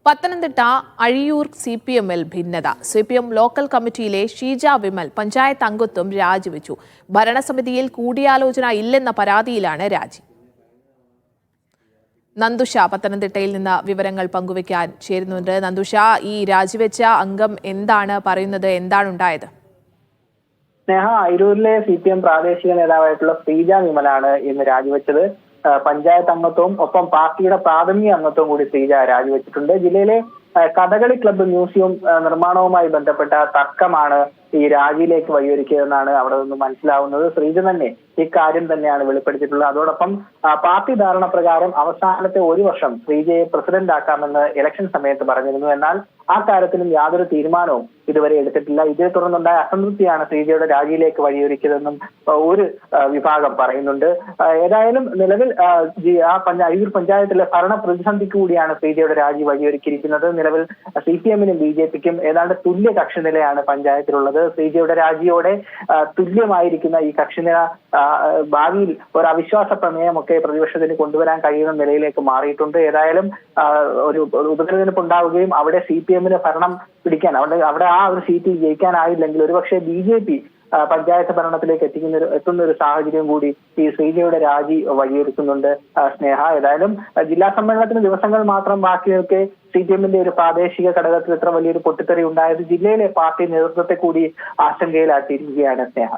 പത്തനംതിട്ട അഴിയൂർ CPM-ൽ ഭിന്നത. CPM local കമ്മിറ്റിയിലെ Sheeja Vimal panchayat അംഗത്വം രാജിവെച്ചു. ഭരണസമിതിയിൽ കൂടിയാലോചന ഇല്ലെന്ന പരാതിയിലാണ് രാജി. നന്ദുഷ പത്തനംതിട്ടയിൽ നിന്ന് വിവരങ്ങൾ പങ്കുവയ്ക്കാൻ ചേരുന്നുണ്ട്. നന്ദുഷ, ഈ രാജിവെച്ച അംഗം എന്താണ് പറയുന്നത്, എന്താണ് ഉണ്ടായത്? സ്നേഹ, അയിരൂരിലെ CPM പ്രാദേശിക നേതാവായിട്ടുള്ള ഷീജ വിമലാണ് ഇന്ന് രാജിവെച്ചത്. പഞ്ചായത്ത് അംഗത്വവും ഒപ്പം പാർട്ടിയുടെ പ്രാഥമിക അംഗത്വവും കൂടി ഷീജ രാജിവെച്ചിട്ടുണ്ട്. ജില്ലയിലെ കഥകളി ക്ലബ്ബ് മ്യൂസിയം നിർമ്മാണവുമായി ബന്ധപ്പെട്ട തർക്കമാണ് ഈ രാജിയിലേക്ക് വഴിയൊരുക്കിയതെന്നാണ് അവിടെ നിന്ന് മനസ്സിലാവുന്നത്. ശ്രീജ തന്നെ ഇക്കാര്യം തന്നെയാണ് വെളിപ്പെടുത്തിയിട്ടുള്ളത്. അതോടൊപ്പം പാർട്ടി ധാരണ പ്രകാരം അവസാനത്തെ ഒരു വർഷം ശ്രീജയെ പ്രസിഡന്റ് ആക്കാമെന്ന് ഇലക്ഷൻ സമയത്ത് പറഞ്ഞിരുന്നു. എന്നാൽ ആ കാര്യത്തിലും യാതൊരു തീരുമാനവും ഇതുവരെ എടുത്തിട്ടില്ല. ഇതേ തുടർന്നുണ്ടായ അസംതൃപ്തിയാണ് ശ്രീജയുടെ രാജിയിലേക്ക് വഴിയൊരുക്കിയതെന്നും ഒരു വിഭാഗം പറയുന്നുണ്ട്. ഏതായാലും നിലവിൽ അഴിയൂർ പഞ്ചായത്തിലെ ഭരണ പ്രതിസന്ധിക്ക് കൂടിയാണ് ശ്രീജയുടെ രാജി വഴിയൊരുക്കിയിരിക്കുന്നത്. നിലവിൽ CPM-നും BJP-ക്കും ഏതാണ്ട് തുല്യ കക്ഷിനിലയാണ് പഞ്ചായത്തിലുള്ളത്. ശ്രീജയുടെ രാജിയോടെ തുല്യമായിരിക്കുന്ന ഈ കക്ഷിനില ഭാവിയിൽ ഒരു അവിശ്വാസ പ്രമേയമൊക്കെ പ്രതിപക്ഷത്തിന് കൊണ്ടുവരാൻ കഴിയുന്ന നിലയിലേക്ക് മാറിയിട്ടുണ്ട്. ഏതായാലും ഒരു ഉപതെരഞ്ഞെടുപ്പ് ഉണ്ടാവുകയും അവിടെ CPM-ന് ഭരണം പിടിക്കാൻ അവിടെ ആ ഒരു സീറ്റിൽ ജയിക്കാനായില്ലെങ്കിൽ ഒരുപക്ഷെ BJP പഞ്ചായത്ത് ഭരണത്തിലേക്ക് എത്തുന്ന ഒരു സാഹചര്യം കൂടി ഈ ശ്രീജയുടെ രാജി വഴിയൊരുക്കുന്നുണ്ട്. സ്നേഹ, ഏതായാലും ജില്ലാ സമ്മേളനത്തിന് ദിവസങ്ങൾ മാത്രം ബാക്കി നിൽക്കെ CPM-ന്റെ ഒരു പ്രാദേശിക ഘടകത്തിൽ ഇത്ര വലിയൊരു പൊട്ടിത്തെറി ഉണ്ടായത് ജില്ലയിലെ പാർട്ടി നേതൃത്വത്തെ കൂടി ആശങ്കയിലാക്കിയിരിക്കുകയാണ്. സ്നേഹ.